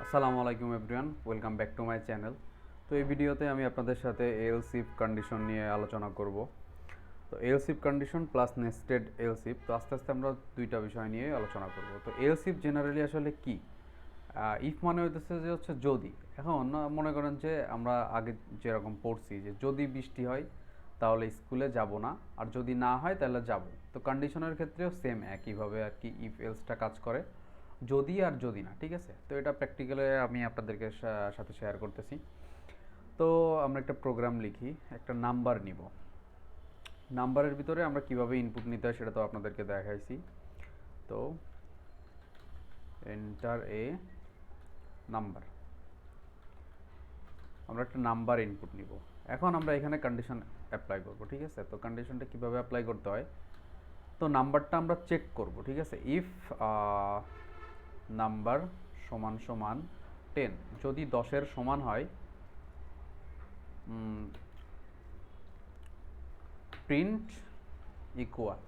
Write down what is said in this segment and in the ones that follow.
আসসালামু আলাইকুম everyone, welcome back to my channel. তো এই ভিডিওতে আমি আপনাদের সাথে এলস ইফ কন্ডিশন নিয়ে আলোচনা করব। তো else if condition plus nested else if, তো আস্তে আস্তে আমরা দুইটা বিষয় নিয়ে আলোচনা করব। তো এলস ইফ জেনারেলি আসলে কি? ইফ মানে হইতেছে যে হচ্ছে যদি। এখন মনে করেন যে আমরা আগে যেরকম পড়ছি যে যদি বৃষ্টি হয় তাহলে স্কুলে যাব না, আর যদি না হয় তাহলে যাব। তো কন্ডিশনের ক্ষেত্রেও সেম একইভাবে আর কি ইফ এলসটা কাজ করে, যদি আর যদি না। ঠিক আছে, তো এটা প্র্যাকটিক্যালে আমি আপনাদেরকে সাথে শেয়ার করতেছি। তো আমরা একটা প্রোগ্রাম লিখি, একটা নাম্বার নিব। নাম্বারের ভিতরে আমরা কিভাবে ইনপুট নিতে হয় সেটা তো আপনাদেরকে দেখাইছি। তো এন্টার এ নাম্বার, আমরা একটা নাম্বার ইনপুট নিব। এখন আমরা এখানে কন্ডিশন অ্যাপ্লাই করব। ঠিক আছে, তো কন্ডিশনটা কিভাবে অ্যাপ্লাই করতে হয়, তো নাম্বারটা আমরা চেক করব। ঠিক আছে, ইফ নাম্বার সমান সমান 10, যদি 10-এর সমান হয় প্রিন্ট ইকুয়াল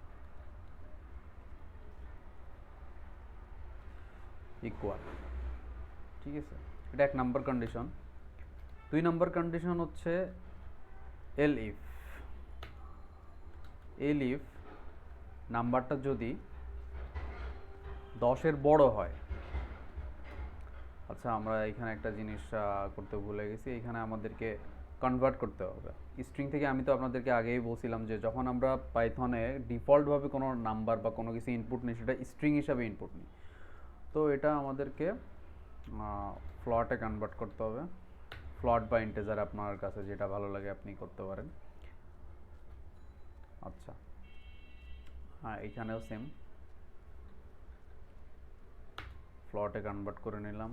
ইকুয়াল। ঠিক আছে, এটা এক নাম্বার কন্ডিশন। দুই নাম্বার কন্ডিশন হচ্ছে এল ইফ। এল ইফ নাম্বারটা যদি 10-এর বড় হয়। আচ্ছা, আমরা এখানে একটা জিনিস করতে ভুলে গেছি, এখানে আমাদেরকে কনভার্ট করতে হবে স্ট্রিং থেকে। আমি তো আপনাদেরকে আগেই বলছিলাম যে যখন আমরা পাইথনে ডিফল্টভাবে কোনো নাম্বার বা কোনো কিছু ইনপুট নিই সেটা স্ট্রিং হিসাবে ইনপুট নিই। তো এটা আমাদেরকে ফ্লটে কনভার্ট করতে হবে। ফ্লট বা ইন্টিজার, আপনার কাছে যেটা ভালো লাগে আপনি করতে পারেন। আচ্ছা, হ্যাঁ, এখানেও সেম ফ্লটে কনভার্ট করে নিলাম।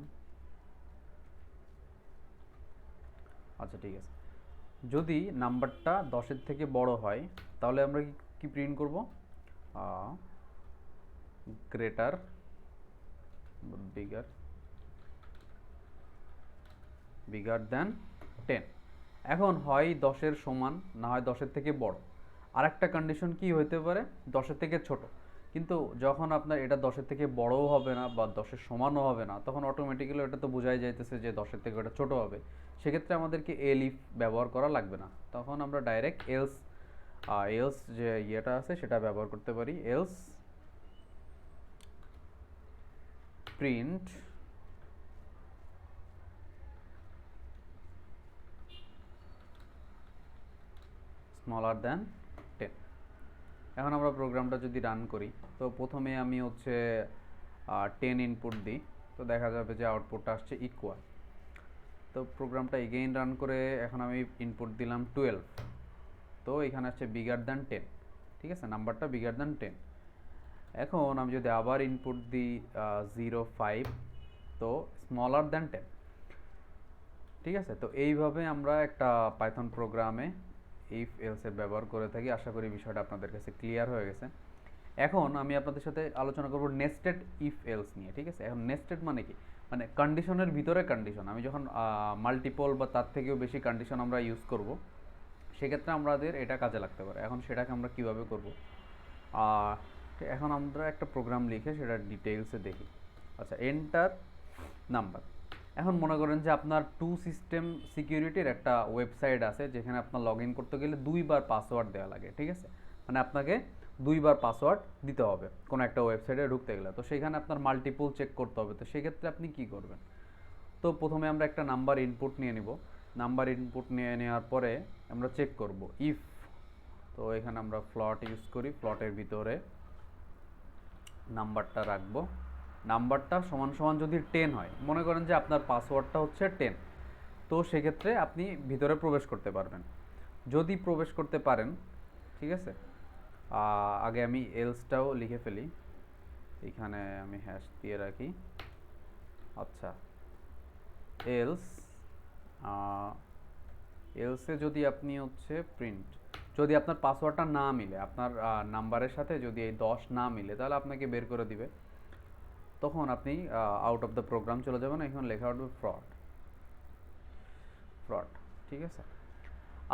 আচ্ছা, ঠিক আছে। যদি নাম্বারটা 10-এর থেকে বড় হয় তাহলে আমরা কি প্রিন্ট করব? Greater bigger bigger than 10। এখন হয় 10-এর সমান, না হয় 10-এর থেকে বড়। আর একটা কন্ডিশন কি হতে পারে, 10-এর থেকে ছোট। কিন্তু যখন আপনার এটা 10-এর থেকে বড়ও হবে না বা 10-এর সমানও হবে না, তখন অটোমেটিক্যালি এটা তো বোঝাই যাইতেছে যে 10-এর থেকে ওটা ছোট হবে। সেক্ষেত্রে আমাদেরকে এল ইফ ব্যবহার করা লাগবে না, তখন আমরা ডাইরেক্ট এলস এলস যে ইয়েটা আছে সেটা ব্যবহার করতে পারি। Else print smaller than 10। এখন আমরা প্রোগ্রামটা যদি রান করি, তো প্রথমে আমি হচ্ছে 10 ইনপুট দিই, তো দেখা যাবে যে আউটপুটটা আসছে ইকুয়াল। তো প্রোগ্রামটা এগেইন রান করে এখন আমি ইনপুট দিলাম 12, তো এখানে আসছে বিগার দ্যান 10। ঠিক আছে, নাম্বারটা বিগার দ্যান 10। এখন আমি যদি আবার ইনপুট দিই 0.5, তো স্মলার দ্যান 10। ঠিক আছে, তো এইভাবে আমরা একটা পাইথন প্রোগ্রামে ইফ এলসের ব্যবহার করে থাকি। আশা করি বিষয়টা আপনাদের কাছে ক্লিয়ার হয়ে গেছে। এখন আমি আপনাদের সাথে আলোচনা করব নেস্টেড ইফ এলস নিয়ে। ঠিক আছে, এখন নেস্টেড মানে কি, মানে কন্ডিশনের ভিতরে কন্ডিশন। আমি যখন মাল্টিপল বা তার থেকেও বেশি কন্ডিশন আমরা ইউজ করব, সেক্ষেত্রে আমাদের এটা কাজে লাগতে পারে। এখন সেটাকে আমরা কিভাবে করব, এখন আমরা একটা প্রোগ্রাম লিখে সেটা ডিটেইলসে দেখি। আচ্ছা, এন্টার নাম্বার। এখন মনে করেন যে আপনার টু সিস্টেম সিকিউরিটির একটা ওয়েবসাইট আছে যেখানে আপনার লগ ইন করতে গেলে 2বার পাসওয়ার্ড দেওয়া লাগে। ঠিক আছে, মানে আপনাকে 2বার পাসওয়ার্ড দিতে হবে কোনো একটা ওয়েবসাইটে ঢুকতে গেলে। তো সেখানে আপনার মাল্টিপল চেক করতে হবে। তো সেক্ষেত্রে আপনি কি করবেন, তো প্রথমে আমরা একটা নাম্বার ইনপুট নিয়ে নিব। নাম্বার ইনপুট নিয়ে নেওয়ার পরে আমরা চেক করব ইফ। তো এখানে আমরা ফ্লট ইউজ করি, ফ্লটের ভিতরে নাম্বারটা রাখবো। নাম্বারটা সমান সমান যদি 10 হয়, মনে করেন যে আপনার পাসওয়ার্ডটা হচ্ছে 10, তো সেক্ষেত্রে আপনি ভিতরে প্রবেশ করতে পারবেন। যদি প্রবেশ করতে পারেন, ঠিক আছে, আগে আমি এলসটাও লিখে ফেলি, এখানে আমি হ্যাশ দিয়ে রাখি। আচ্ছা, এলস এলসে যদি আপনি হচ্ছে প্রিন্ট, যদি আপনার পাসওয়ার্ডটা না মিলে, আপনার নাম্বারের সাথে যদি এই 10 না মিলে, তাহলে আপনাকে বের করে দিবে। তখন আপনি আউট অফ দ্য প্রোগ্রাম চলে যাবেন। এখন লেখা উঠবে ফ্রড ফ্রড। ঠিক আছে,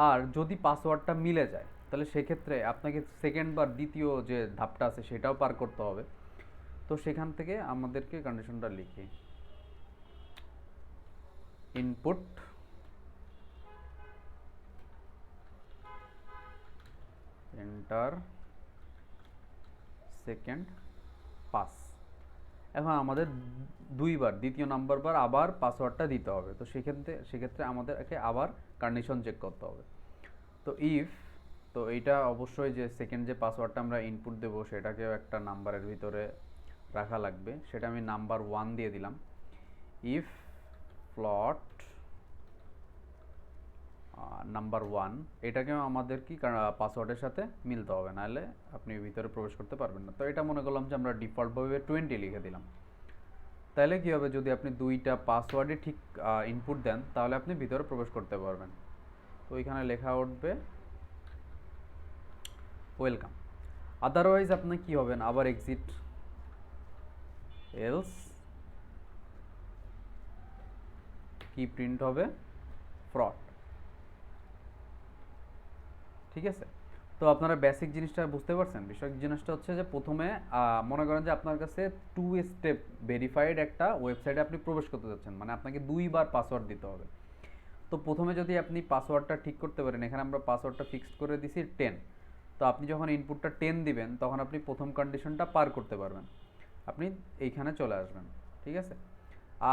আর যদি পাসওয়ার্ডটা মিলে যায় তাহলে সেক্ষেত্রে আপনাকে সেকেন্ড বা দ্বিতীয় যে ধাপটা আছে সেটাও পার করতে হবে। তো সেখান থেকে আমাদেরকে কন্ডিশনটা লিখি, ইনপুট এন্টার সেকেন্ড পাস। এখন আমাদের দুইবার দ্বিতীয় নাম্বার বার আবার পাসওয়ার্ডটা দিতে হবে। তো সেক্ষেত্রে আমাদেরকে আবার কন্ডিশন চেক করতে হবে। তো ইফ, তো এইটা অবশ্যই যে সেকেন্ড যে পাসওয়ার্ডটা আমরা ইনপুট দেবো সেটাকেও একটা নাম্বারের ভিতরে রাখা লাগবে, সেটা আমি নাম্বার 1 দিয়ে দিলাম। ইফ ফ্লট নাম্বার 1, এটাকেও আমাদের কি পাসওয়ার্ডের সাথে মিলতে হবে, নাহলে আপনি ভিতরে প্রবেশ করতে পারবেন না। তো এটা মনে করলাম যে আমরা ডিফল্টভাবে 20 লিখে দিলাম। তাহলে কী হবে, যদি আপনি দুইটা পাসওয়ার্ডে ঠিক ইনপুট দেন তাহলে আপনি ভিতরে প্রবেশ করতে পারবেন। তো এখানে লেখা উঠবে ওয়েলকাম। আদারওয়াইজ আপনি কি হবেন, আবার এক্সিট, এলস কি প্রিন্ট হবে, ফ্রড। ঠিক আছে, তো আপনারা বেসিক জিনিসটা বুঝতে পারছেন। বিষয় জিনিসটা হচ্ছে যে প্রথমে মনে করেন যে আপনার কাছে 2 স্টেপ ভেরিফাইড একটা ওয়েবসাইটে আপনি প্রবেশ করতে যাচ্ছেন, মানে আপনাকে 2বার পাসওয়ার্ড দিতে হবে। তো প্রথমে যদি আপনি পাসওয়ার্ডটা ঠিক করতে পারেন, এখানে আমরা পাসওয়ার্ডটা ফিক্সড করে দিছি 10। তো আপনি যখন ইনপুটটা 10 দিবেন তখন আপনি প্রথম কন্ডিশনটা পার করতে পারবেন, আপনি এইখানে চলে আসবেন। ঠিক আছে,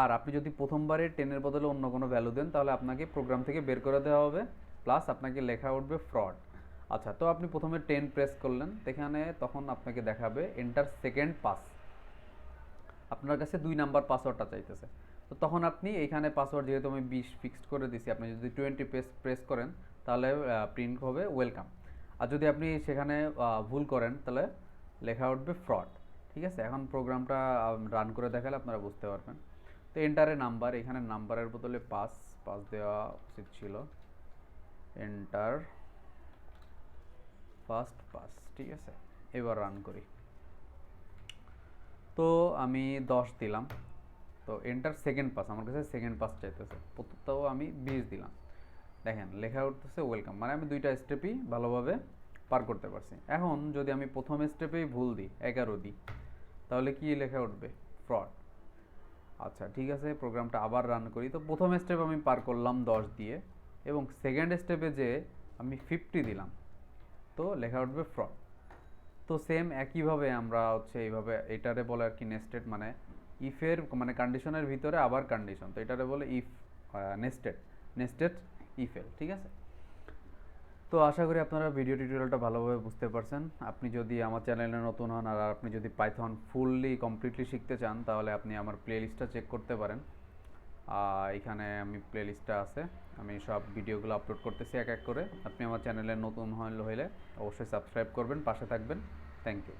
আর আপনি যদি প্রথমবারে 10-এর বদলে অন্য কোনো ভ্যালু দেন তাহলে আপনাকে প্রোগ্রাম থেকে বের করে দেওয়া হবে, প্লাস আপনাকে লেখা উঠবে ফ্রড। আচ্ছা, তো আপনি প্রথমে 10 প্রেস করলেন, এখানে তখন আপনাকে দেখাবে এন্টার সেকেন্ড পাস। আপনার কাছে 2 নাম্বার পাসওয়ার্ডটা চাইতেছে। তো তখন আপনি এইখানে পাসওয়ার্ড যেহেতু আমি 20 ফিক্সড করে দিছি, আপনি যদি 20 প্রেস করেন তাহলে প্রিন্ট হবে ওয়েলকাম। আর যদি আপনি সেখানে ভুল করেন তাহলে লেখা উঠবে ফ্রড। ঠিক আছে, এখন প্রোগ্রামটা রান করে দেখালে আপনারা বুঝতে পারবেন। তো এন্টারে নাম্বার, এখানে নাম্বারের বদলে পাস দেওয়া উচিত ছিল, এন্টার ফার্স্ট পাস। ঠিক আছে, এবার রান করি। তো আমি 10 দিলাম, তো এন্টার সেকেন্ড পাস, আমার কাছে সেকেন্ড পাস চাইতেছে, তাও আমি 20 দিলাম। দেখেন লেখা উঠতেছে ওয়েলকাম, মানে আমি 2টা স্টেপই ভালোভাবে পার করতে পারছি। এখন যদি আমি প্রথম স্টেপেই ভুল দিই, 11 দিই, তাহলে কি লেখা উঠবে, ফ্রড। আচ্ছা ঠিক আছে, প্রোগ্রামটা আবার রান করি। তো প্রথম স্টেপ আমি পার করলাম 10 দিয়ে, এবং সেকেন্ড স্টেপে যে আমি 50 দিলাম, তো লেখা উঠবে ফ্রড। তো সেম একইভাবে আমরা হচ্ছে এইভাবে, এটারে বলে আর কি নেস্টেড, মানে ইফের মানে কন্ডিশনের ভিতরে আবার কন্ডিশন, তো এটারে বলে ইফ নেস্টেড ইফেল। ঠিক আছে, তো আশা করি আপনারা ভিডিও টিউটোরিয়ালটা ভালোভাবে বুঝতে পারছেন। আপনি যদি আমার চ্যানেলে নতুন হন আর আপনি যদি পাইথন ফুললি কমপ্লিটলি শিখতে চান তাহলে আপনি আমার প্লেলিস্টটা চেক করতে পারেন। এখানে আমি প্লেলিস্টটা আছে, আমি সব ভিডিওগুলো আপলোড করতেছি এক এক করে। আপনি আমার চ্যানেলে নতুন হলে অবশ্যই সাবস্ক্রাইব করবেন, পাশে থাকবেন। Thank you.